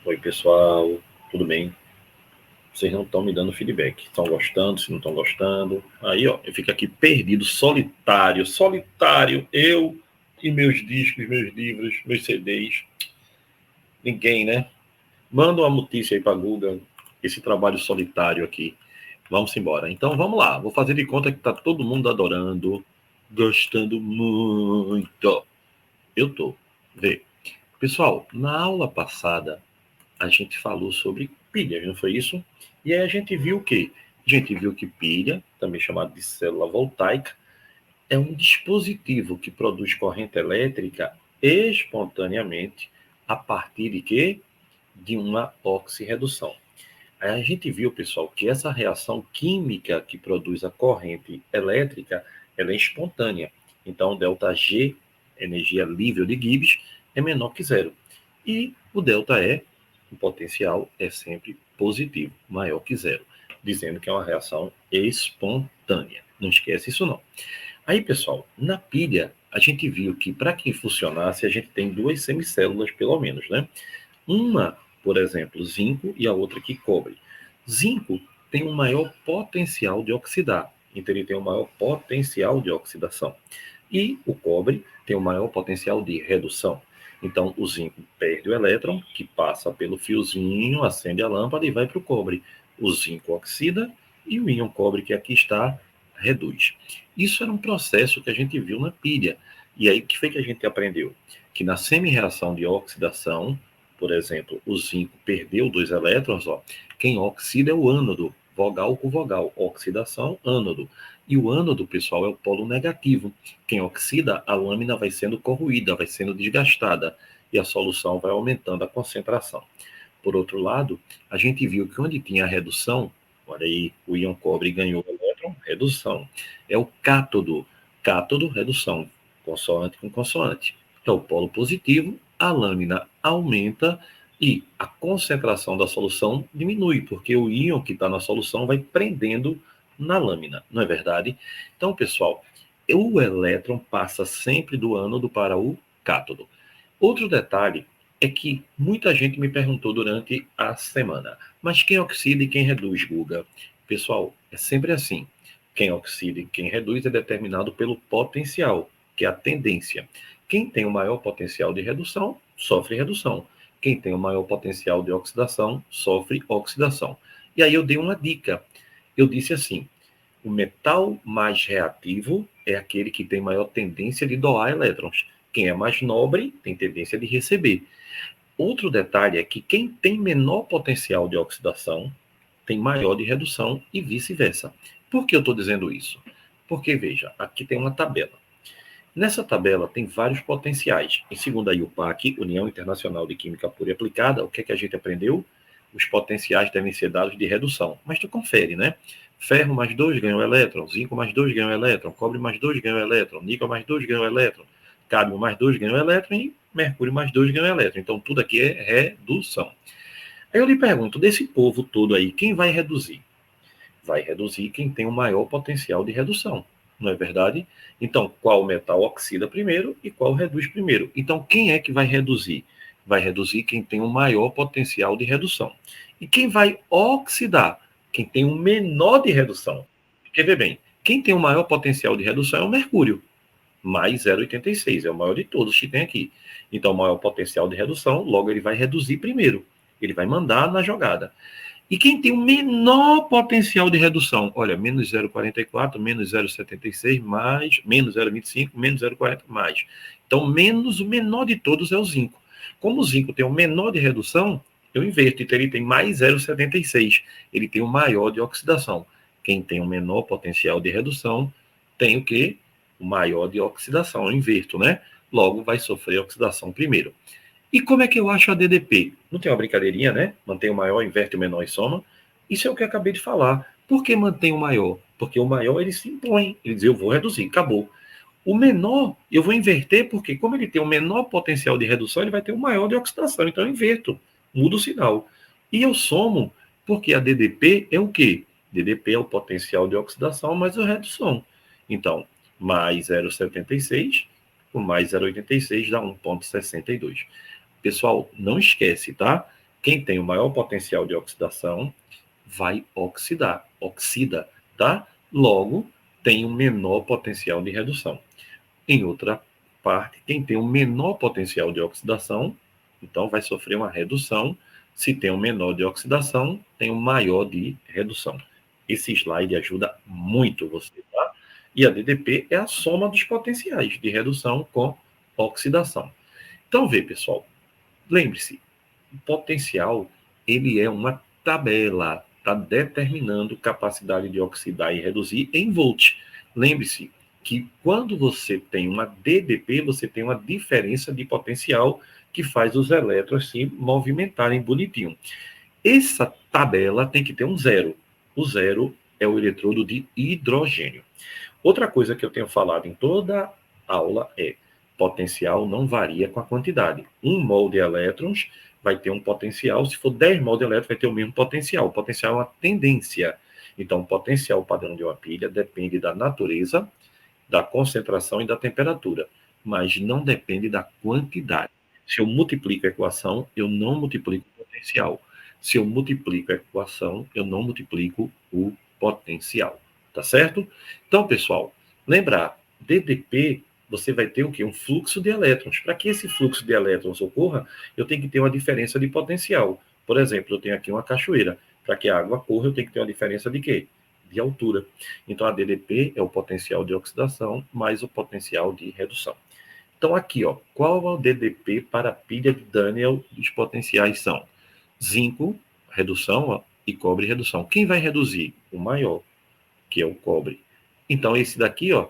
Oi, pessoal, tudo bem? Vocês não estão me dando feedback. Estão gostando? Se não estão gostando? Aí, ó, eu fico aqui perdido, solitário, eu e meus discos, meus livros, meus CDs. Ninguém, né? Manda uma notícia aí para Google, esse trabalho solitário aqui. Vamos embora. Então, vamos lá. Vou fazer de conta que tá todo mundo adorando, gostando muito. Eu tô. Vê. Pessoal, na aula passada, a gente falou sobre pilhas, não foi isso? E aí a gente viu o quê? A gente viu que pilha, também chamada de célula voltaica, é um dispositivo que produz corrente elétrica espontaneamente a partir de quê? De uma oxirredução. Aí a gente viu, pessoal, que essa reação química que produz a corrente elétrica, ela é espontânea. Então, ΔG, energia livre de Gibbs, é menor que zero. E o ΔE, o potencial, é sempre positivo, maior que zero, dizendo que é uma reação espontânea. Não esquece isso, não. Aí, pessoal, na pilha, a gente viu que para que funcionasse, a gente tem duas semicélulas, pelo menos, né? Uma, por exemplo, zinco e a outra aqui, cobre. Zinco tem um maior potencial de oxidar, então ele tem um maior potencial de oxidação. E o cobre tem um maior potencial de redução. Então, o zinco perde o elétron, que passa pelo fiozinho, acende a lâmpada e vai para o cobre. O zinco oxida e o íon cobre, que aqui está, reduz. Isso era um processo que a gente viu na pilha. E aí, o que foi que a gente aprendeu? Que na semi-reação de oxidação, por exemplo, o zinco perdeu 2 elétrons, ó, quem oxida é o ânodo, vogal com vogal, oxidação, ânodo. E o ânodo, pessoal, é o polo negativo. Quem oxida, a lâmina vai sendo corroída, vai sendo desgastada, e a solução vai aumentando a concentração. Por outro lado, a gente viu que onde tinha a redução, olha aí, o íon cobre ganhou o elétron, redução. É o cátodo, cátodo, redução, consoante com consoante. Então, o polo positivo, a lâmina aumenta e a concentração da solução diminui, porque o íon que está na solução vai prendendo na lâmina, não é verdade? Então, pessoal, o elétron passa sempre do ânodo para o cátodo. Outro detalhe é que muita gente me perguntou durante a semana, mas quem oxida e quem reduz, Guga? Pessoal, é sempre assim. Quem oxida e quem reduz é determinado pelo potencial, que é a tendência. Quem tem o maior potencial de redução, sofre redução. Quem tem o maior potencial de oxidação, sofre oxidação. E aí eu dei uma dica. Eu disse assim: o metal mais reativo é aquele que tem maior tendência de doar elétrons. Quem é mais nobre tem tendência de receber. Outro detalhe é que quem tem menor potencial de oxidação tem maior de redução e vice-versa. Por que eu estou dizendo isso? Porque, veja, aqui tem uma tabela. Nessa tabela tem vários potenciais. Em segundo a IUPAC, União Internacional de Química Pura e Aplicada, o que é que a gente aprendeu? Os potenciais devem ser dados de redução. Mas tu confere, né? Ferro mais 2 ganha um elétron, zinco mais 2 ganha um elétron, cobre mais 2 ganha um elétron, níquel mais 2 ganha um elétron, cádmio mais 2 ganha um elétron e mercúrio mais 2 ganha um elétron. Então tudo aqui é redução. Aí eu lhe pergunto, desse povo todo aí, quem vai reduzir? Vai reduzir quem tem o maior potencial de redução, não é verdade? Então, qual metal oxida primeiro e qual reduz primeiro? Então, quem é que vai reduzir? Vai reduzir quem tem o maior potencial de redução. E quem vai oxidar? Quem tem o menor de redução. Quer ver bem, quem tem o maior potencial de redução é o mercúrio, mais 0,86, é o maior de todos que tem aqui. Então, o maior potencial de redução, logo ele vai reduzir primeiro. Ele vai mandar na jogada. E quem tem o menor potencial de redução? Olha, menos 0,44, menos 0,76, mais, menos 0,25, menos 0,40, mais. Então, menos o menor de todos é o zinco. Como o zinco tem o menor de redução, eu inverto, então ele tem mais 0,76. Ele tem o maior de oxidação. Quem tem o menor potencial de redução tem o quê? O maior de oxidação. Eu inverto, né? Logo, vai sofrer oxidação primeiro. E como é que eu acho a DDP? Não tem uma brincadeirinha, né? Mantém o maior, inverte o menor e soma. Isso é o que eu acabei de falar. Por que mantém o maior? Porque o maior, ele se impõe. Ele diz, eu vou reduzir, acabou. O menor, eu vou inverter, porque como ele tem o menor potencial de redução, ele vai ter o maior de oxidação. Então, eu inverto, mudo o sinal. E eu somo, porque a DDP é o quê? DDP é o potencial de oxidação mais a redução. Então, mais 0,76, com mais 0,86 dá 1,62. Pessoal, não esquece, tá? Quem tem o maior potencial de oxidação vai oxida, tá? Logo, tem um menor potencial de redução. Em outra parte, quem tem um menor potencial de oxidação, então vai sofrer uma redução. Se tem um menor de oxidação, tem um maior de redução. Esse slide ajuda muito você, tá? E a DDP é a soma dos potenciais de redução com oxidação. Então, vê, pessoal, lembre-se, o potencial, ele é uma tabela, está determinando capacidade de oxidar e reduzir em volt. Lembre-se que quando você tem uma DDP, você tem uma diferença de potencial que faz os elétrons se movimentarem bonitinho. Essa tabela tem que ter um zero. O zero é o eletrodo de hidrogênio. Outra coisa que eu tenho falado em toda aula é potencial não varia com a quantidade. 1 mol de elétrons vai ter um potencial, se for 10 mol de elétrons vai ter o mesmo potencial. O potencial é uma tendência. Então, o potencial padrão de uma pilha depende da natureza, da concentração e da temperatura, mas não depende da quantidade. Se eu multiplico a equação, eu não multiplico o potencial. Se eu multiplico a equação, eu não multiplico o potencial. Tá certo? Então, pessoal, lembrar, DDP, você vai ter o quê? Um fluxo de elétrons. Para que esse fluxo de elétrons ocorra, eu tenho que ter uma diferença de potencial. Por exemplo, eu tenho aqui uma cachoeira. Para que a água corra, eu tenho que ter uma diferença de quê? De altura. Então, a DDP é o potencial de oxidação mais o potencial de redução. Então, aqui, ó, qual é o DDP para a pilha de Daniel? Os potenciais são zinco, redução, ó, e cobre, redução. Quem vai reduzir? O maior, que é o cobre. Então, esse daqui, ó,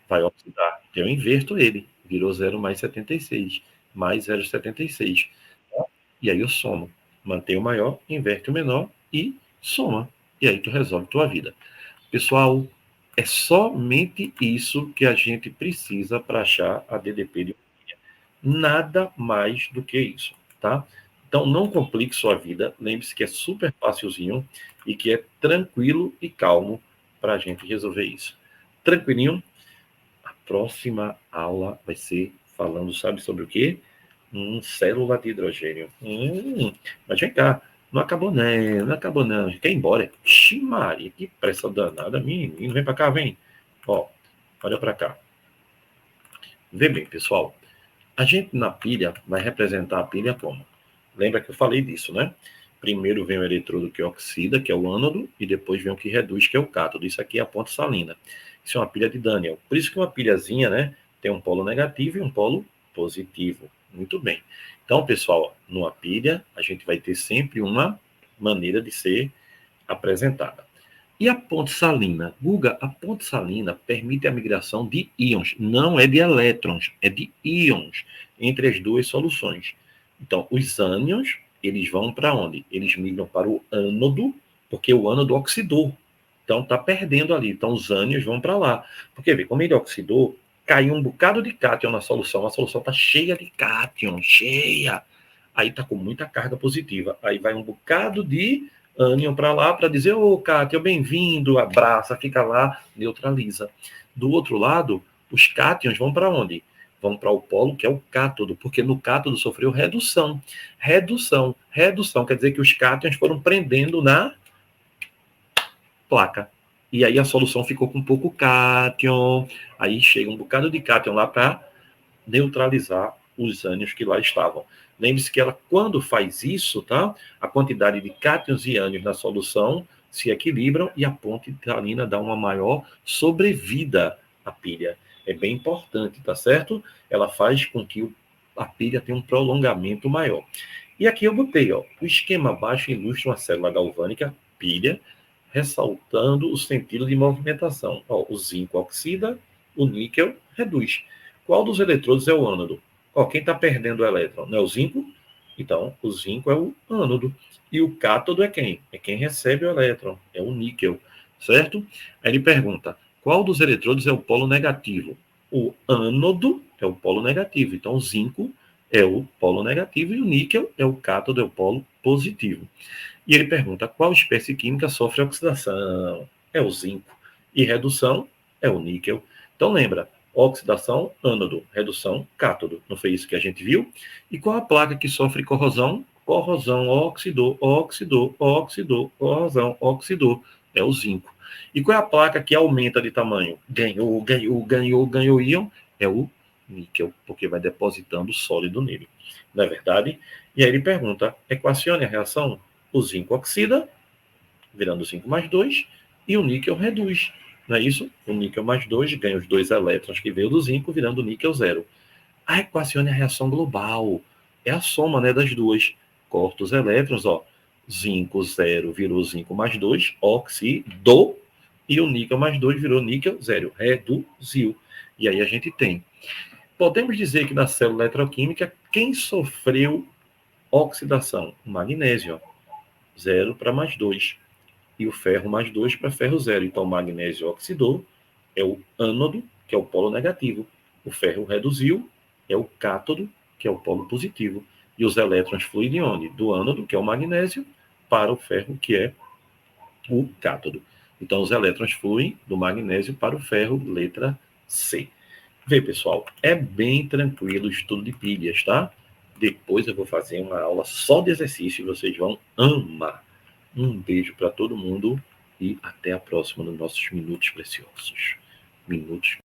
vai oxidar. Eu inverto ele. Virou 0 mais 76. Mais 0,76. Tá? E aí eu somo. Mantém o maior, inverte o menor e soma. E aí tu resolve tua vida. Pessoal, é somente isso que a gente precisa para achar a DDP de pilha. Nada mais do que isso, tá? Então, não complique sua vida. Lembre-se que é super facilzinho e que é tranquilo e calmo para a gente resolver isso. Tranquilinho? A próxima aula vai ser falando, sabe sobre o quê? Célula de hidrogênio. Mas vem cá, não acabou não, não acabou não. Quer ir embora? Ixi, Maria, que pressa danada, menino. Vem para cá, vem. Ó, olha para cá. Vê bem, pessoal. A gente na pilha vai representar a pilha como? Lembra que eu falei disso, né? Primeiro vem o eletrodo que oxida, que é o ânodo, e depois vem o que reduz, que é o cátodo. Isso aqui é a ponte salina. Isso é uma pilha de Daniel. Por isso que uma pilhazinha, né, tem um polo negativo e um polo positivo. Muito bem. Então, pessoal, numa pilha, a gente vai ter sempre uma maneira de ser apresentada. E a ponte salina? Guga, a ponte salina permite a migração de íons. Não é de elétrons, é de íons entre as duas soluções. Então, os ânions, eles vão para onde? Eles migram para o ânodo, porque o ânodo oxidou. Então, está perdendo ali. Então, os ânions vão para lá. Porque, vê, como ele oxidou, caiu um bocado de cátion na solução. A solução está cheia de cátion, cheia. Aí está com muita carga positiva. Aí vai um bocado de ânion para lá para dizer, ô, cátion, bem-vindo, abraça, fica lá, neutraliza. Do outro lado, os cátions vão para onde? Vão para o polo, que é o cátodo, porque no cátodo sofreu redução. Redução quer dizer que os cátions foram prendendo na placa. E aí a solução ficou com pouco cátion. Aí chega um bocado de cátion lá para neutralizar os ânions que lá estavam. Lembre-se que ela, quando faz isso, tá? A quantidade de cátions e ânions na solução se equilibram e a ponte salina dá uma maior sobrevida à pilha. É bem importante, tá certo? Ela faz com que a pilha tenha um prolongamento maior. E aqui eu botei, ó, o esquema abaixo ilustra uma célula galvânica, pilha, ressaltando o sentido de movimentação. Ó, o zinco oxida, o níquel reduz. Qual dos eletrodos é o ânodo? Ó, quem está perdendo o elétron? Não é o zinco? Então, o zinco é o ânodo. E o cátodo é quem? É quem recebe o elétron. É o níquel, certo? Aí ele pergunta, qual dos eletrodos é o polo negativo? O ânodo é o polo negativo. Então, o zinco é o polo negativo e o níquel é o cátodo, é o polo positivo. E ele pergunta, qual espécie química sofre oxidação? É o zinco. E redução é o níquel. Então, lembra, oxidação, ânodo, redução, cátodo. Não foi isso que a gente viu? E qual a placa que sofre corrosão? corrosão, oxidou, oxidou, oxidou, corrosão, oxidou. É o zinco. E qual é a placa que aumenta de tamanho? Ganhou, ganhou, ganhou, ganhou íon? É o níquel, porque vai depositando sólido nele. Não é verdade? E aí ele pergunta, equacione a reação? O zinco oxida, virando 5 mais 2, e o níquel reduz. Não é isso? O níquel mais 2 ganha os 2 elétrons que veio do zinco, virando níquel 0. A equacione é a reação global. É a soma, né, das duas. Corta os elétrons, ó. Zinco 0 virou zinco mais 2, oxidou, e o níquel mais 2 virou níquel 0, reduziu. E aí a gente tem. Podemos dizer que na célula eletroquímica, quem sofreu oxidação? O magnésio, 0 para mais 2. E o ferro mais 2 para ferro 0. Então o magnésio oxidou, é o ânodo, que é o polo negativo. O ferro reduziu, é o cátodo, que é o polo positivo. E os elétrons fluem de onde? Do ânodo, que é o magnésio, para o ferro, que é o cátodo. Então os elétrons fluem do magnésio para o ferro, letra C. Vê, pessoal, é bem tranquilo o estudo de pilhas, tá? Depois eu vou fazer uma aula só de exercício e vocês vão amar. Um beijo para todo mundo e até a próxima nos nossos minutos preciosos. Minutos